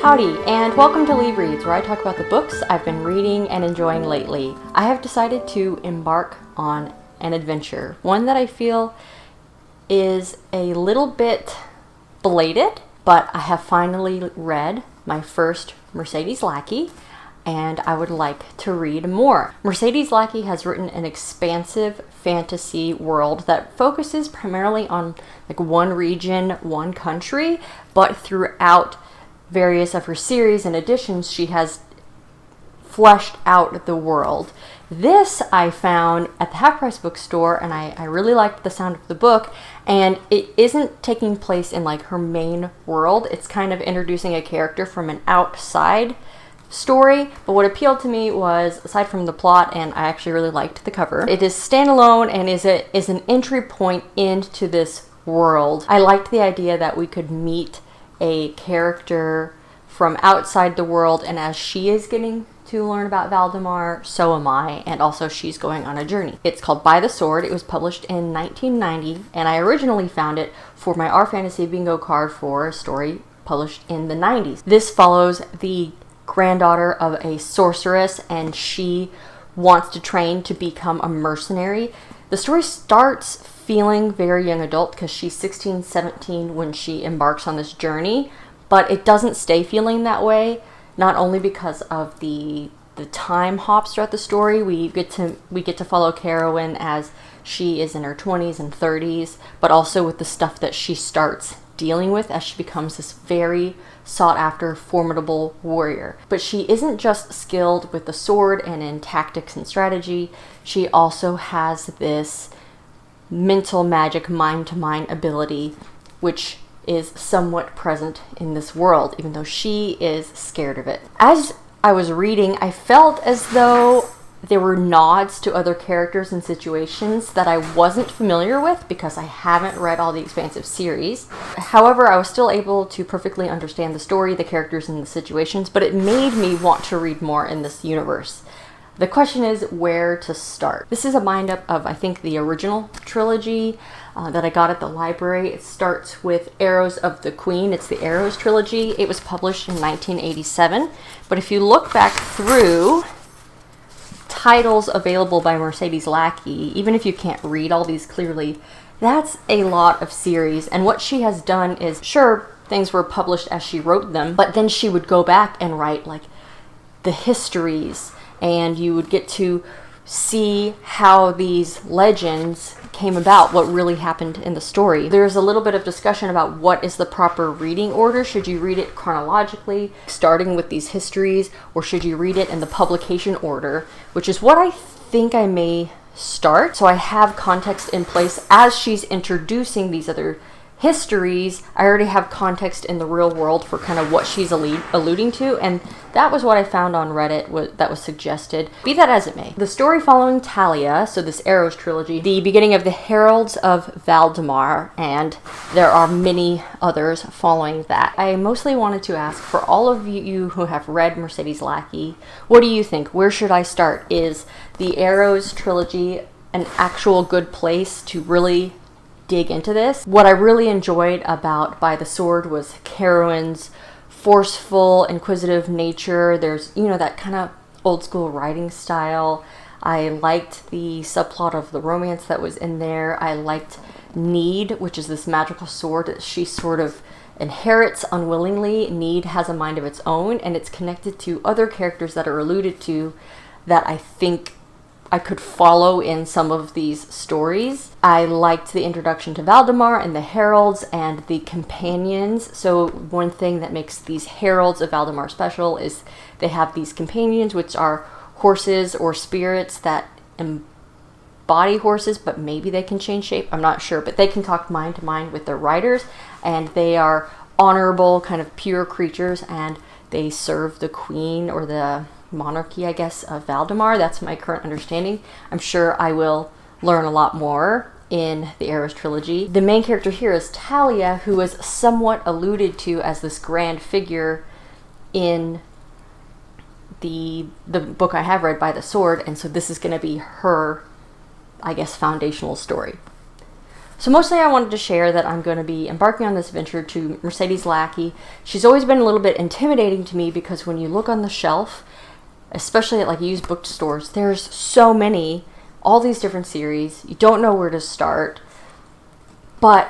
Howdy, and welcome to LeeReads, where I talk about the books I've been reading and enjoying lately. I have decided to embark on an adventure, one that I feel is a little bit belated, but I have finally read my first Mercedes Lackey, and I would like to read more. Mercedes Lackey has written an expansive fantasy world that focuses primarily on one region, one country, but throughout various of her series and editions, she has fleshed out the world. This I found at the Half Price bookstore, and I really liked the sound of the book, and it isn't taking place in her main world. It's kind of introducing a character from an outside story, but what appealed to me was, aside from the plot, and I actually really liked the cover, it is standalone and is an entry point into this world. I liked the idea that we could meet a character from outside the world, and as she is getting to learn about Valdemar, so am I, and also she's going on a journey. It's called By the Sword. It was published in 1990, and I originally found it for my Our Fantasy bingo card for a story published in the 90s. This follows the granddaughter of a sorceress, and she wants to train to become a mercenary. The story starts feeling very young adult because she's 16, 17 when she embarks on this journey, but it doesn't stay feeling that way, not only because of the time hops throughout the story. We get to follow Carowin as she is in her 20s and 30s, but also with the stuff that she starts dealing with as she becomes this very sought after, formidable warrior. But she isn't just skilled with the sword and in tactics and strategy, she also has this mental magic, mind-to-mind ability, which is somewhat present in this world, even though she is scared of it. As I was reading, I felt as though there were nods to other characters and situations that I wasn't familiar with because I haven't read all the expansive series. However, I was still able to perfectly understand the story, the characters, and the situations, but it made me want to read more in this universe. The question is where to start. This is a bind-up of, I think, the original trilogy that I got at the library. It starts with Arrows of the Queen. It's the Arrows trilogy. It was published in 1987. But if you look back through titles available by Mercedes Lackey, even if you can't read all these clearly, that's a lot of series. And what she has done is, sure, things were published as she wrote them, but then she would go back and write the histories, and you would get to see how these legends came about, what really happened in the story. There's a little bit of discussion about what is the proper reading order. Should you read it chronologically, starting with these histories, or should you read it in the publication order, which is what I think I may start. So I have context in place as she's introducing these other histories. I already have context in the real world for kind of what she's alluding to, and that was what I found on Reddit that was suggested. Be that as it may, the story following Talia, so this Arrows trilogy, the beginning of the Heralds of Valdemar, and there are many others following that. I mostly wanted to ask, for all of you who have read Mercedes Lackey, what do you think? Where should I start? Is the Arrows trilogy an actual good place to really dig into this? What I really enjoyed about By the Sword was Carowin's forceful, inquisitive nature. There's, that kind of old school writing style. I liked the subplot of the romance that was in there. I liked Need, which is this magical sword that she sort of inherits unwillingly. Need has a mind of its own, and it's connected to other characters that are alluded to that I think I could follow in some of these stories. I liked the introduction to Valdemar and the Heralds and the companions. So one thing that makes these Heralds of Valdemar special is they have these companions, which are horses or spirits that embody horses, but maybe they can change shape. I'm not sure, but they can talk mind to mind with their riders, and they are honorable, kind of pure creatures, and they serve the queen or the monarchy, I guess, of Valdemar. That's my current understanding. I'm sure I will learn a lot more in the Arrows trilogy. The main character here is Talia, who is somewhat alluded to as this grand figure in the book I have read, By the Sword, and so this is going to be her, I guess, foundational story. So mostly I wanted to share that I'm going to be embarking on this venture to Mercedes Lackey. She's always been a little bit intimidating to me because when you look on the shelf, especially at like used bookstores, there's so many, all these different series. You don't know where to start, but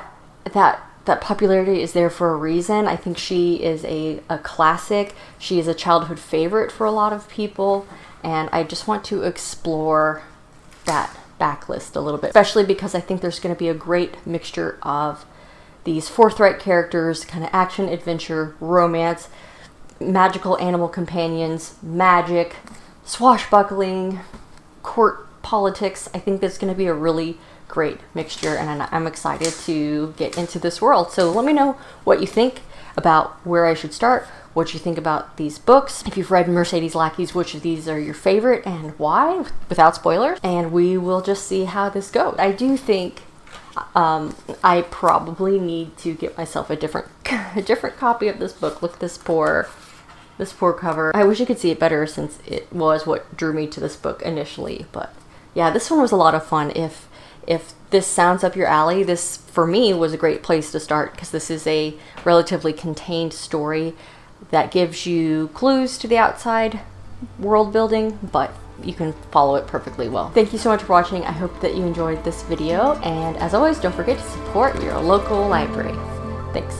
that popularity is there for a reason. I think she is a classic. She is a childhood favorite for a lot of people, and I just want to explore that backlist a little bit, especially because I think there's going to be a great mixture of these forthright characters, kind of action, adventure, romance, magical animal companions, magic, swashbuckling, court politics. I think there's going to be a really great mixture, and I'm excited to get into this world. So let me know what you think about where I should start, what you think about these books. If you've read Mercedes Lackey's, which of these are your favorite and why, without spoilers, and we will just see how this goes. I do think I probably need to get myself a different copy of this book. Look at this poor cover. I wish you could see it better since it was what drew me to this book initially, but yeah, this one was a lot of fun. If this sounds up your alley, this for me was a great place to start because this is a relatively contained story that gives you clues to the outside world building, but you can follow it perfectly well. Thank you so much for watching. I hope that you enjoyed this video, and as always, don't forget to support your local library. Thanks.